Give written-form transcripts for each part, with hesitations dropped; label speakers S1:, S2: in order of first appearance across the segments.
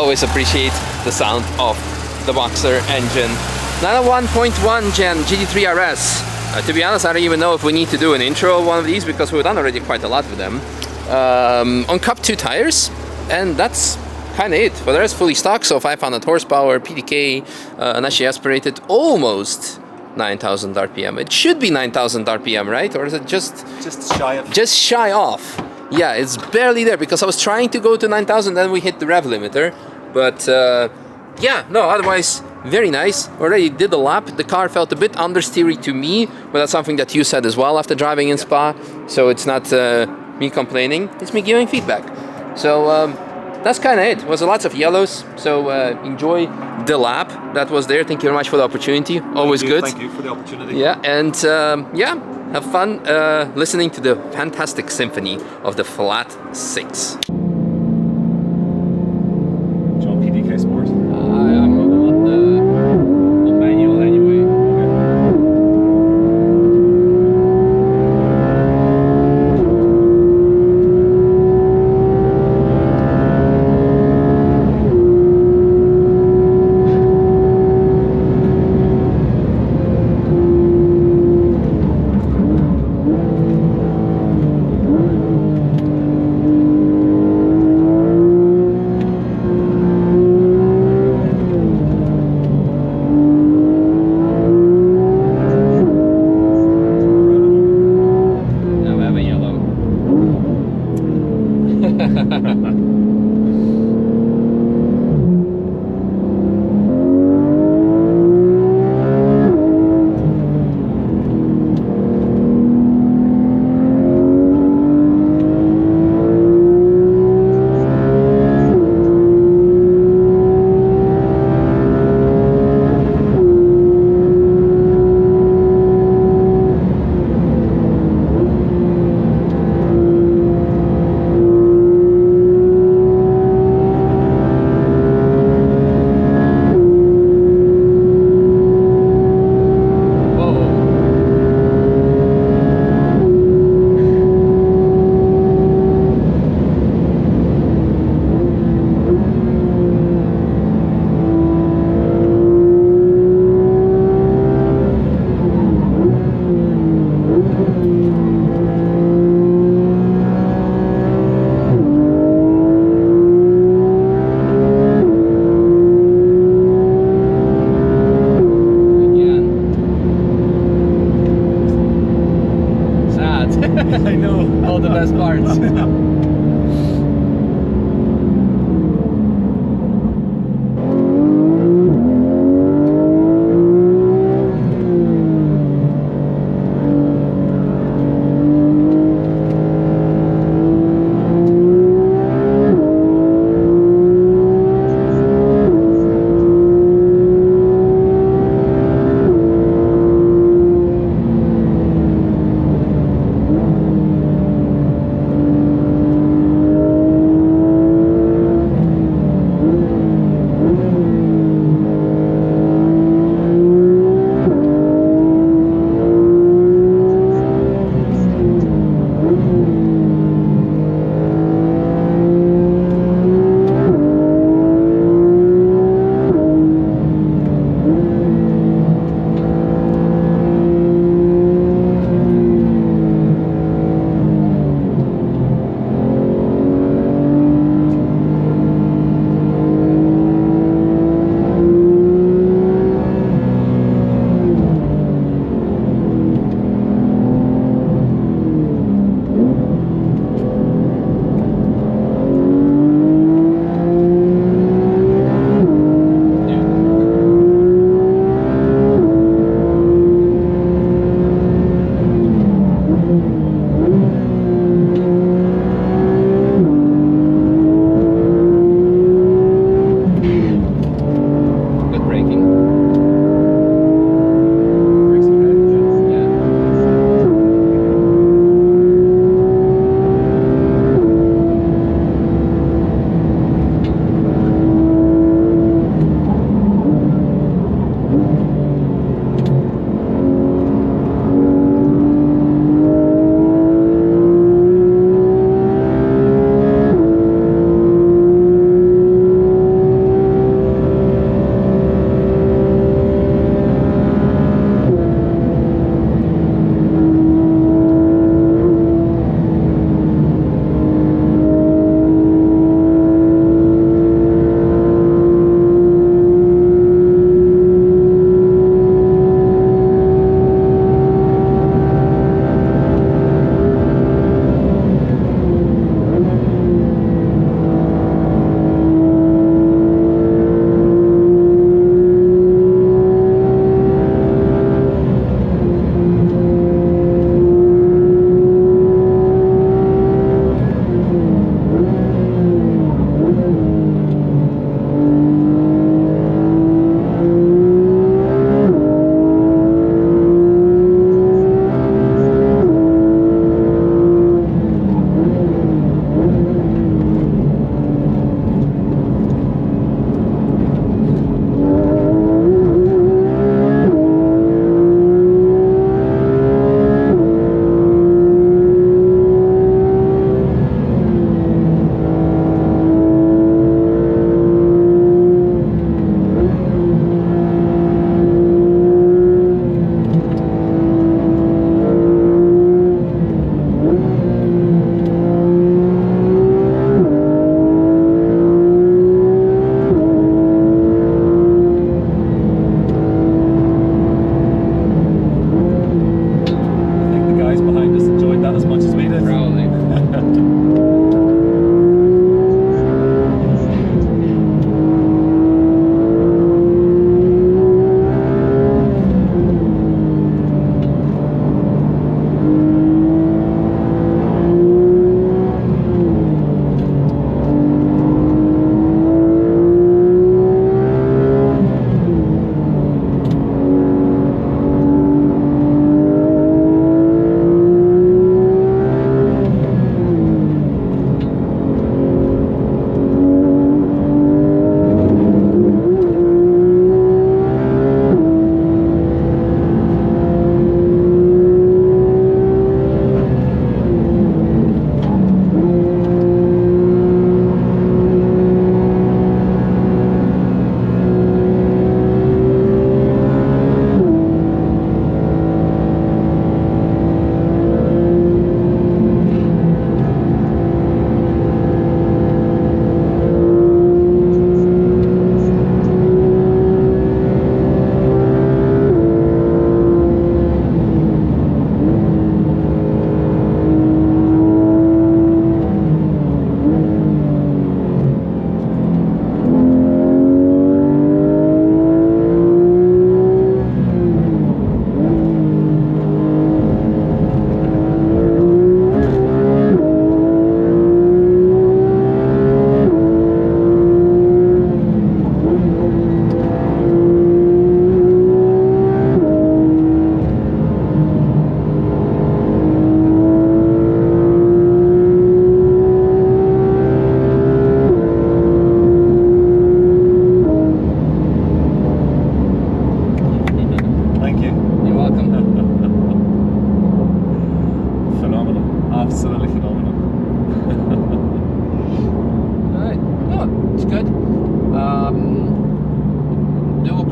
S1: always appreciate the sound of the Boxer engine. Not a 1.1 gen GT3 RS. To be honest, I don't even know if we need to do an intro of one of these because we've done already quite a lot with them. On Cup 2 tires, and that's kind of it. For the rest, fully stock, so 500 horsepower, PDK, and actually aspirated almost 9,000 RPM. It should be 9,000 RPM, right? Or is it just
S2: shy of?
S1: Just shy off. Yeah, it's barely there because I was trying to go to 9,000, then we hit the rev limiter. But yeah, no, otherwise very nice. Already did the lap. The car felt a bit understeery to me, but that's something that you said as well after driving in Spa. So it's not me complaining, it's me giving feedback. So that's kind of it. It was lots of yellows, so enjoy the lap that was there. Thank you very much for the opportunity. Always good.
S2: Thank you for the opportunity.
S1: Yeah, and yeah, have fun listening to the fantastic symphony of the Flat 6.
S2: PDK Sport?
S1: I'm on manual anyway.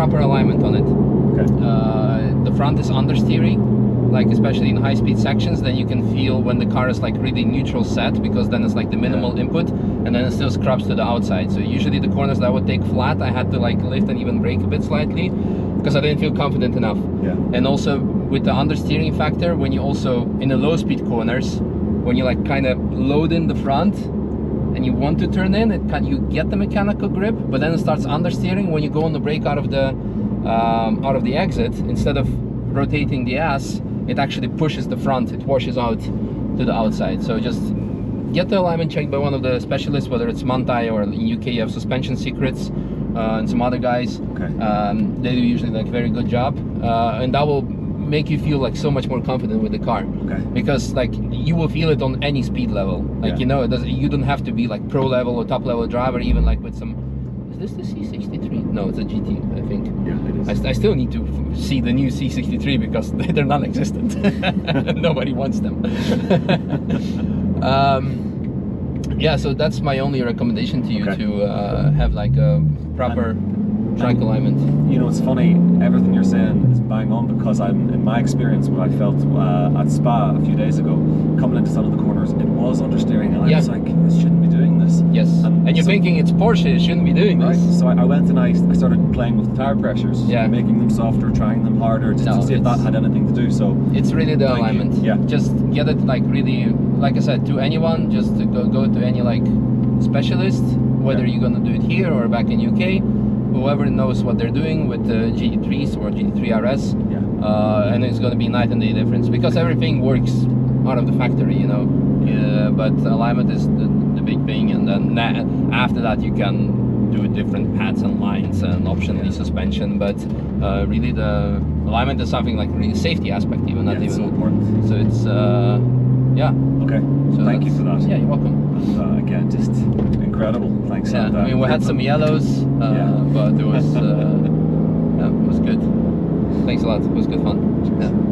S1: proper alignment on it.
S2: Okay.
S1: The front is understeering, like especially in high-speed sections. Then you can feel when the car is like really neutral set, because then it's like the minimal input, and then it still scrubs to the outside. So usually the corners that I would take flat, I had to like lift and even brake a bit slightly, because I didn't feel confident enough.
S2: Yeah.
S1: And also with the understeering factor, when you also in the low-speed corners, when you like kind of load in the front and you want to turn in, you get the mechanical grip, but then it starts understeering when you go on the brake out of the exit. Instead of rotating the ass, it actually pushes the front, it washes out to the outside. So just get the alignment checked by one of the specialists, whether it's Mantai or in UK you have Suspension Secrets and some other guys.
S2: Okay.
S1: They do usually like a very good job, and that will make you feel like so much more confident with the car.
S2: Okay.
S1: Because like you will feel it on any speed level. Like you know, you don't have to be like pro level or top level driver, even like with some. Is this the C63? No, it's a GT, I think.
S2: Yeah, it is.
S1: I still need to see the new C63 because they're non-existent. Nobody wants them. Yeah, so that's my only recommendation to you, to have like a proper track alignment.
S2: You know, it's funny, everything you're saying is bang on, because in my experience, what I felt at Spa a few days ago, coming into some of the corners, it was understeering, and I was like, I shouldn't be doing this.
S1: Yes, and you're thinking it's Porsche, it shouldn't be doing this.
S2: Right, so I went and I started playing with tire pressures, making them softer, trying them harder, just to see if that had anything to do. So
S1: it's really the alignment.
S2: Yeah.
S1: Just get it like really, like I said, to anyone, just to go to any like specialist, whether you're gonna do it here or back in UK, whoever knows what they're doing with the GT3s or GT3 RS, and it's gonna be night and day difference, because everything works out of the factory, you know. But alignment is the big thing, and then after that you can do different pads and lines and optionally suspension, but really the alignment is something like really safety aspect, even not even
S2: so important.
S1: so it's
S2: okay,
S1: so
S2: thank you for that.
S1: Yeah, you're welcome.
S2: And, again, just incredible. Thanks.
S1: Yeah,
S2: And,
S1: I mean, we had some yellows, but it was it was good. Thanks a lot. It was good fun.
S2: Cheers.
S1: Yeah.